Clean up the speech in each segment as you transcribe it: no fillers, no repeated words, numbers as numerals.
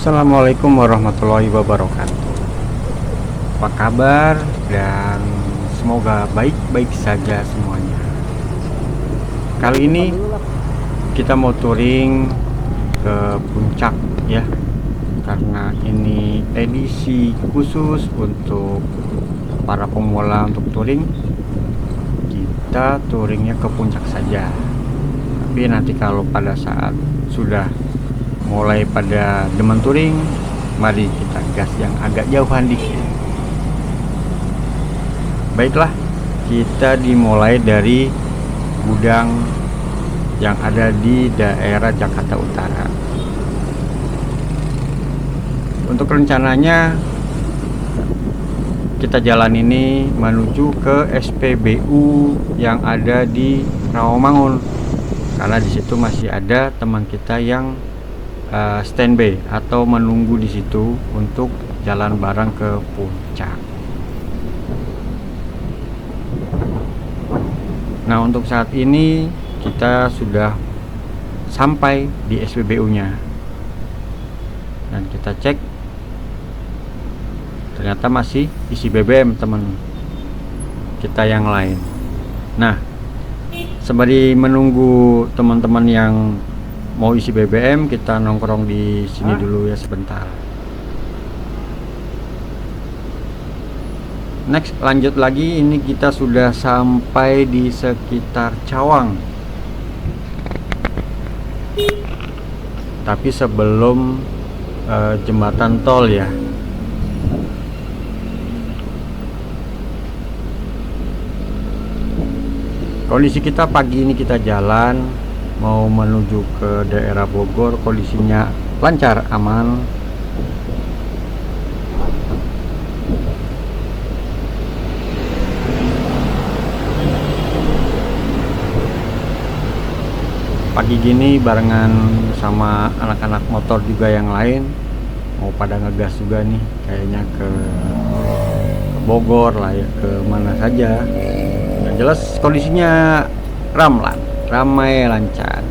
Assalamualaikum warahmatullahi wabarakatuh. Apa kabar? Dan semoga baik-baik saja semuanya. Kali ini kita mau touring ke puncak ya, karena ini edisi khusus untuk para pemula untuk touring. Kita touringnya ke puncak saja. Tapi nanti kalau pada saat sudah mulai pada demen touring, mari kita gas yang agak jauhan dikit. Baiklah, kita dimulai dari gudang yang ada di daerah Jakarta Utara. Untuk rencananya kita jalan ini menuju ke SPBU yang ada di Rawamangun, karena di situ masih ada teman kita yang standby atau menunggu di situ untuk jalan bareng ke puncak. Nah, untuk saat ini kita sudah sampai di SPBU-nya dan kita cek, ternyata masih isi BBM teman kita yang lain. Nah, sembari menunggu teman-teman yang mau isi BBM, kita nongkrong di sini dulu ya sebentar. Next, lanjut lagi. Ini kita sudah sampai di sekitar Cawang, tapi sebelum jembatan tol ya. Kondisi kita pagi ini, kita jalan mau menuju ke daerah Bogor, kondisinya lancar, aman. Pagi gini barengan sama anak-anak motor juga yang lain, mau pada ngegas juga nih, kayaknya ke Bogor lah ya, ke mana saja. Yang jelas kondisinya ramai lancar.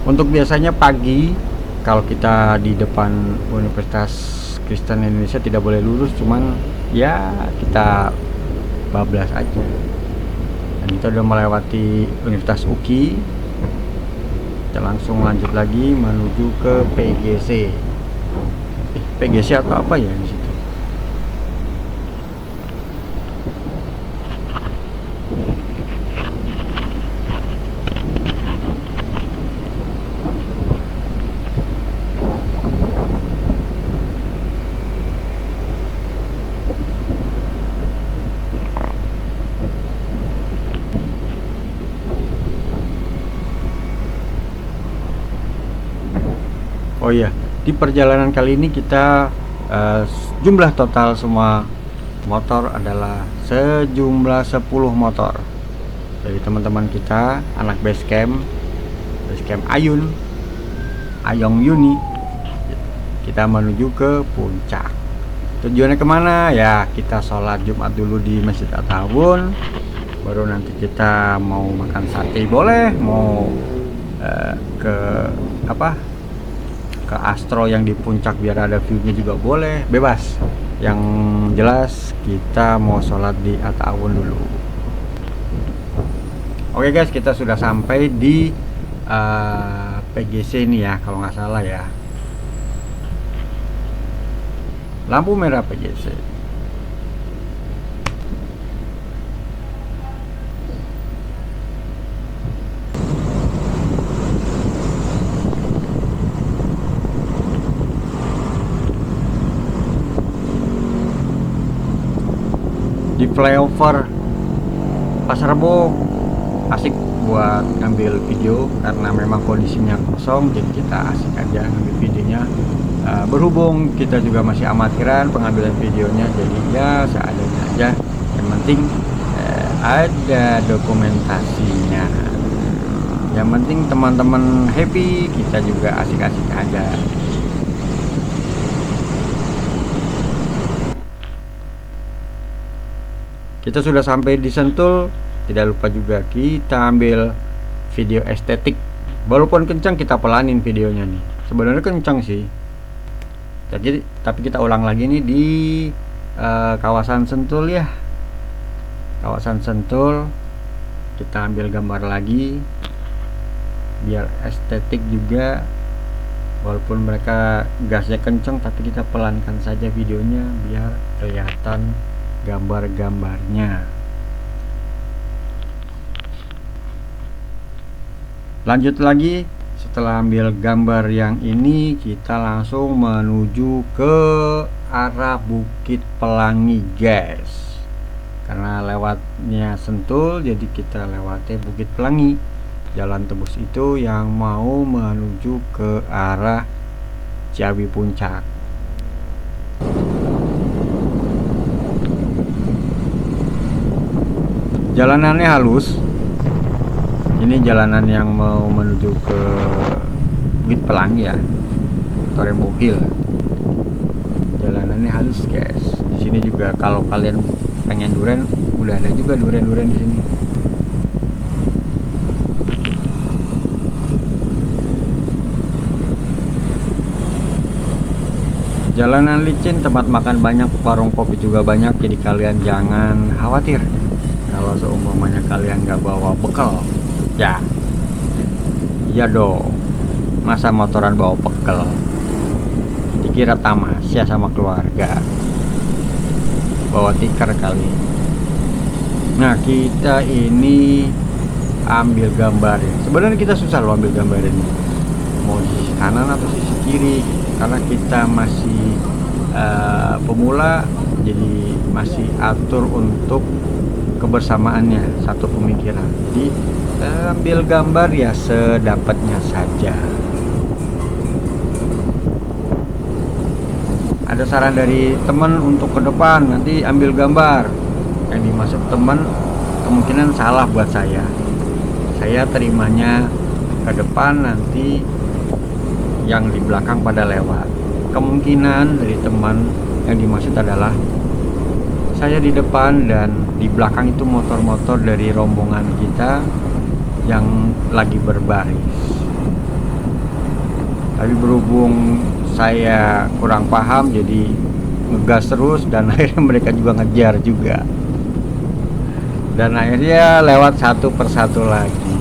Untuk biasanya pagi kalau kita di depan Universitas Kristen Indonesia tidak boleh lurus, cuman ya kita bablas aja. Dan kita udah melewati Universitas UKI, kita langsung lanjut lagi menuju ke PGC. PGC atau apa ya di situ? Oh iya, di perjalanan kali ini kita jumlah total semua motor adalah sejumlah 10 motor. Jadi teman-teman kita, anak Basecamp Ayong Yuni, kita menuju ke puncak. Tujuannya kemana? Ya, kita sholat Jumat dulu di Masjid At-Tawun, baru nanti kita mau makan sate boleh, mau ke ke Astro yang di puncak biar ada view-nya juga boleh, bebas. Yang jelas kita mau sholat di At-Tawun dulu. Oke guys, kita sudah sampai di PGC ini ya, kalau nggak salah ya, lampu merah PGC. Di flyover Pasar Rebo asik buat ngambil video karena memang kondisinya kosong, jadi kita asik aja ngambil videonya. Berhubung kita juga masih amatiran pengambilan videonya, jadi ya seadanya aja, yang penting ada dokumentasinya. Yang penting teman-teman happy, kita juga asik-asik aja. Kita sudah sampai di Sentul. Tidak lupa juga kita ambil video estetik. Walaupun kencang, kita pelanin videonya nih. sebenarnya kencang sih. Jadi tapi kita ulang lagi nih di kawasan Sentul ya. Kawasan Sentul, kita ambil gambar lagi biar estetik juga. Walaupun mereka gasnya kenceng, tapi kita pelankan saja videonya biar kelihatan gambar-gambarnya. Lanjut lagi, setelah ambil gambar yang ini, kita langsung menuju ke arah Bukit Pelangi guys. Karena lewatnya Sentul, jadi kita lewati Bukit Pelangi, jalan tembus itu yang mau menuju ke arah Ciawi Puncak. Jalanannya halus. Ini jalanan yang mau menuju ke Bukit Pelangi ya, Torembo Hill. Jalanannya halus guys. Di sini juga kalau kalian pengen durian, udah ada juga durian-durian di sini. Jalanan licin, tempat makan banyak, warung kopi juga banyak. Jadi kalian jangan khawatir kalau seumpamanya kalian nggak bawa bekal. Ya, iya dong. Masa motoran bawa bekal? Dikira tamas ya sama keluarga. Bawa tikar kali. Nah, kita ini ambil gambar ya. Sebenarnya kita susah loh ambil gambar ini. Mau di sisi kanan atau sisi kiri, karena kita masih pemula, jadi masih atur untuk kebersamaannya, satu pemikiran. Jadi ambil gambar ya sedapatnya saja. Ada saran dari teman untuk ke depan nanti ambil gambar, yang dimaksud teman kemungkinan salah buat saya terimanya ke depan, nanti yang di belakang pada lewat. Kemungkinan dari teman yang dimaksud adalah saya di depan dan di belakang itu motor-motor dari rombongan kita yang lagi berbaris. Tapi berhubung saya kurang paham, jadi ngegas terus dan akhirnya mereka juga ngejar juga. Dan akhirnya lewat satu persatu lagi.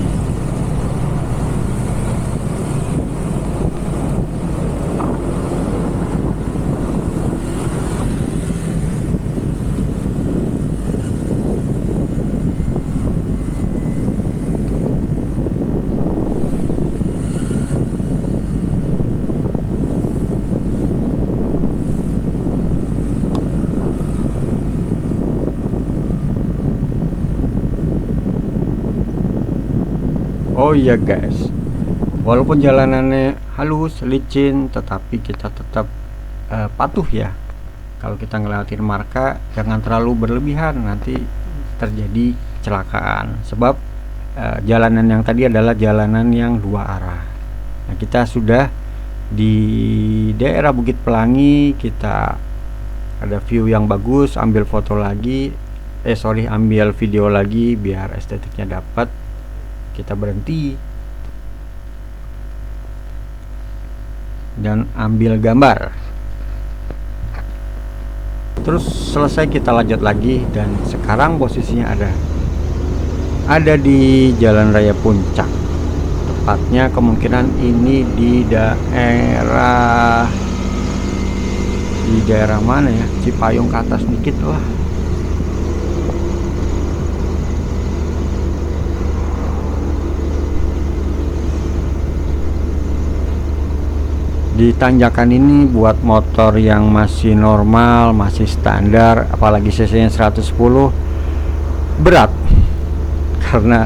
Oh iya guys, walaupun jalanannya halus, licin, tetapi kita tetap patuh ya. Kalau kita ngelewatin marka, jangan terlalu berlebihan, nanti terjadi kecelakaan. Sebab jalanan yang tadi adalah jalanan yang dua arah. Nah, kita sudah di daerah Bukit Pelangi, kita ada view yang bagus, ambil foto lagi, ambil video lagi biar estetiknya dapat. Kita berhenti dan ambil gambar, terus selesai kita lanjut lagi. Dan sekarang posisinya ada di Jalan Raya Puncak, tepatnya kemungkinan ini di daerah mana ya, Cipayung ke atas dikit lah. Di tanjakan ini buat motor yang masih normal, masih standar, apalagi cc-nya 110, berat karena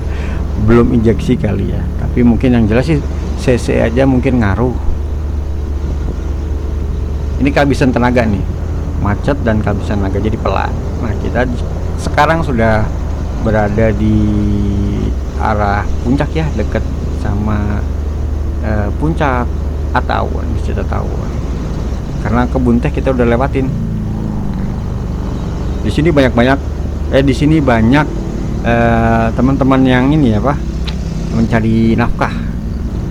belum injeksi kali ya. Tapi mungkin yang jelas sih cc aja mungkin ngaruh. Ini kehabisan tenaga nih, macet dan kehabisan tenaga jadi pelan. Nah, kita sekarang sudah berada di arah puncak ya, deket sama puncak Atawon, Masjid Atawon. Karena kebun teh kita udah lewatin. Di sini banyak teman-teman yang ini mencari nafkah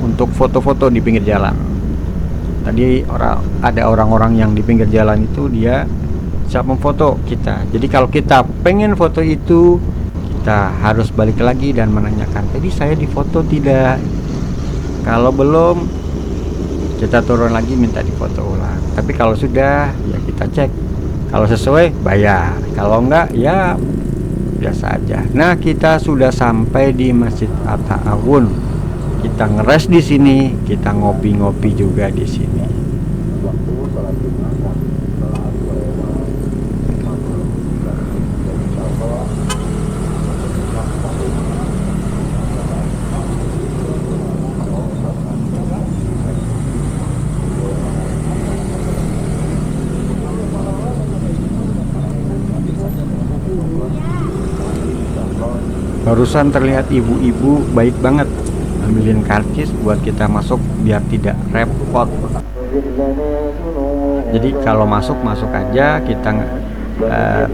untuk foto-foto di pinggir jalan. Tadi ada orang-orang yang di pinggir jalan itu dia bisa memfoto kita. Jadi kalau kita pengen foto itu, kita harus balik lagi dan menanyakan, tadi saya difoto tidak? Kalau belum, kita turun lagi minta difoto ulang. Tapi kalau sudah, ya kita cek. Kalau sesuai, bayar. Kalau enggak, ya biasa aja. Nah, kita sudah sampai di Masjid At-Ta'awun. Kita ngeres di sini, kita ngopi-ngopi juga di sini. Barusan terlihat ibu-ibu baik banget ambilin karcis buat kita masuk biar tidak repot. Jadi kalau masuk aja, kita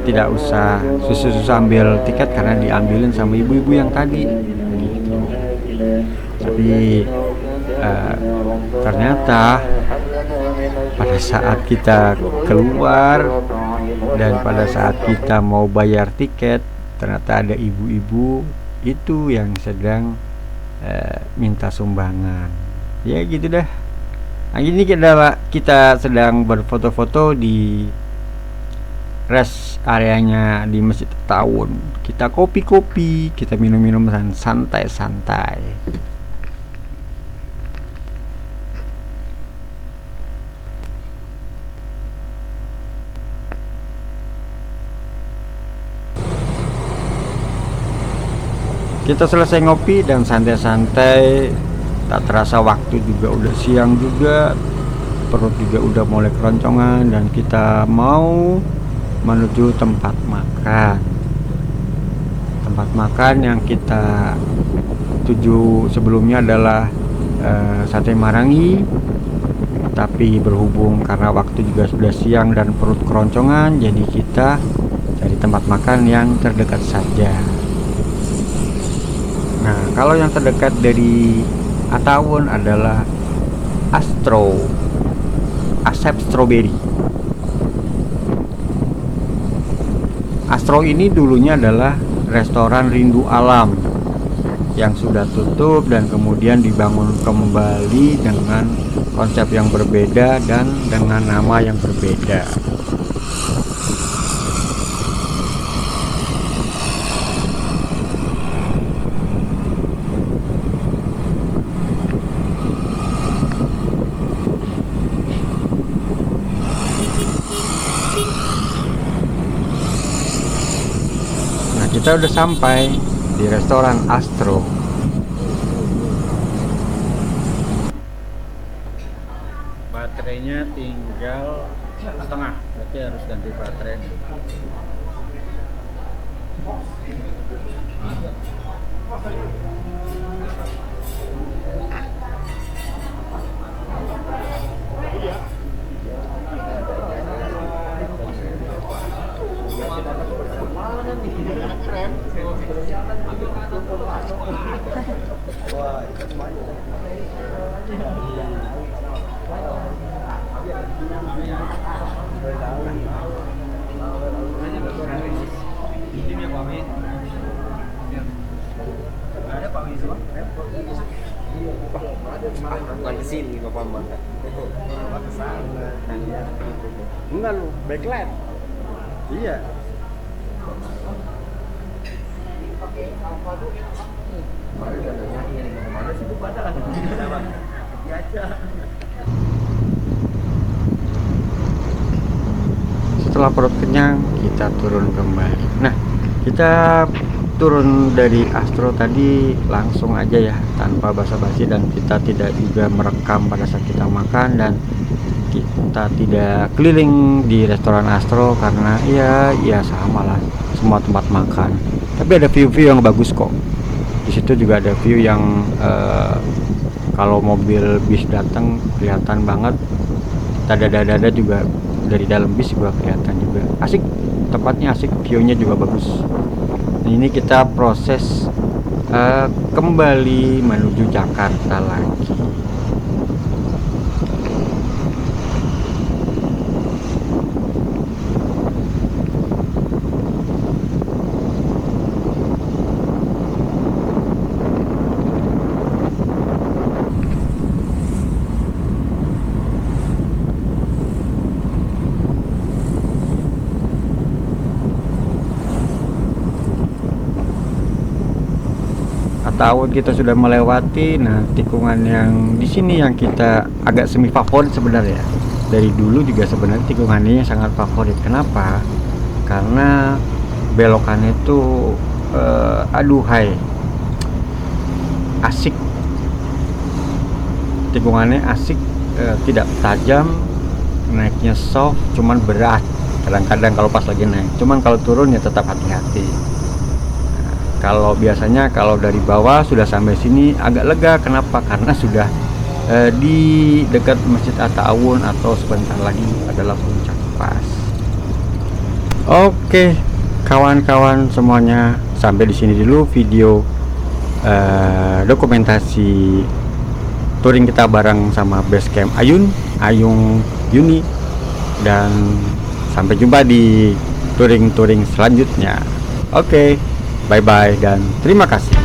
tidak usah susah-susah ambil tiket karena diambilin sama ibu-ibu yang tadi gitu. Tapi ternyata pada saat kita keluar dan pada saat kita mau bayar tiket, ternyata ada ibu-ibu itu yang sedang minta sumbangan. Ya gitu dah. Nah, ini kita sedang berfoto-foto di rest areanya di Masjid At-Ta'awun. Kita kopi-kopi, kita minum-minum santai-santai. Kita selesai ngopi dan santai-santai, tak terasa waktu juga udah siang juga, perut juga udah mulai keroncongan, dan kita mau menuju tempat makan. Tempat makan yang kita tuju sebelumnya adalah Sate Marangi, tapi berhubung karena waktu juga sudah siang dan perut keroncongan, jadi kita cari tempat makan yang terdekat saja. Nah, kalau yang terdekat dari At-Ta'awun adalah Asep Strawberry. Astro ini dulunya adalah restoran Rindu Alam yang sudah tutup dan kemudian dibangun kembali dengan konsep yang berbeda dan dengan nama yang berbeda. Kita udah sampai di restoran Astro. Baterainya tinggal setengah, berarti harus ganti baterai. Bukan kesini Bapak Mbak. Enggak lu, backlight. Iya. Mana sih itu pada? Setelah perut kenyang, kita turun kembali. Nah, kita turun dari Astro tadi langsung aja ya, tanpa basa-basi, dan kita tidak juga merekam pada saat kita makan, dan kita tidak keliling di restoran Astro karena ya sama lah semua tempat makan. Tapi ada view-view yang bagus kok. Di situ juga ada view yang kalau mobil bis datang kelihatan banget. Dada juga dari dalam bis juga kelihatan juga. Asik, tempatnya asik, view-nya juga bagus. Nah, ini kita proses kembali menuju Jakarta lagi. Atawun kita sudah melewati. Nah, tikungan yang di sini yang kita agak semi favorit sebenarnya. Dari dulu juga sebenarnya tikungan ini sangat favorit. Kenapa? Karena belokannya itu aduhai, asik. Tikungannya asik, tidak tajam, naiknya soft, cuman berat. Kadang-kadang kalau pas lagi naik, cuman kalau turun ya tetap hati-hati. Kalau biasanya kalau dari bawah sudah sampai sini agak lega. Kenapa? Karena sudah di dekat Masjid At-Ta'awun atau sebentar lagi adalah puncak pas. Oke, kawan-kawan semuanya, sampai di sini dulu video dokumentasi touring kita bareng sama Basecamp Ayung Yuni, dan sampai jumpa di touring-touring selanjutnya. Oke. Bye-bye dan terima kasih.